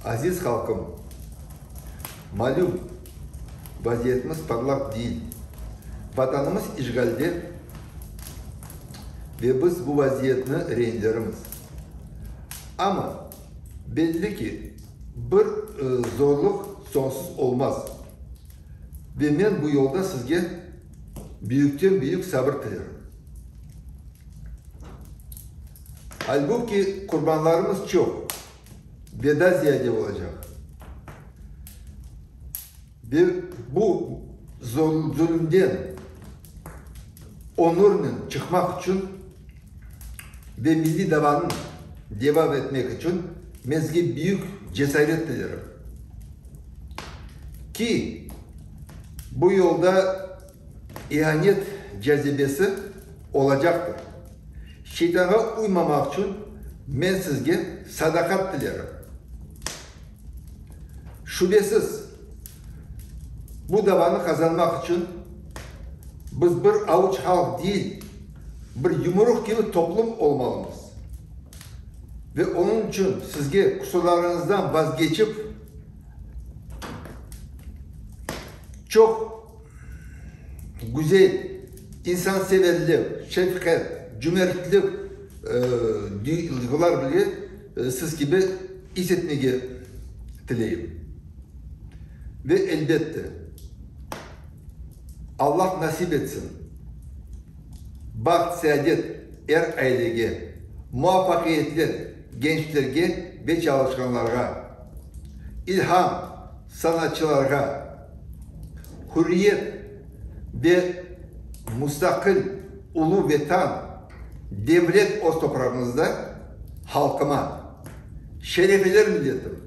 Aziz halkım, malum vaziyetimiz parlak değil. Vatanımız işgalde ve biz bu vaziyetini rehinlerimiz. Ama belli ki bir zorluk sonsuz olmaz. Ve ben bu yolda sizge büyükten büyük sabır dilerim. Halbuki kurbanlarımız çok. Veda ziyade olacak. Ve bu zulümden onurla çıkmak için ve milli davanın devam etmek için mezgi büyük cesaret dilerim. Ki bu yolda ihanet cazibesi olacaktır. Şeytana uymamak için ben sizge sadakat dilerim. Şüphesiz bu davanı kazanmak için biz bir avuç halk değil, bir yumruk gibi toplum olmalıyız. Ve onun için sizge kusurlarınızdan vazgeçip çok güzel, insanseverlik, şefkat, cömertlik duygular bile siz gibi hissetmeyi dileyim. Ve elbette Allah nasip etsin. Baht, saadet, ailege, muvaffakiyetli gençlerge ve çalışkanlarga, ilham sanatçılarga, hürriyet ve müstakil ulu vatan, devlet o toprağımızda halkıma, şerefeler milletim,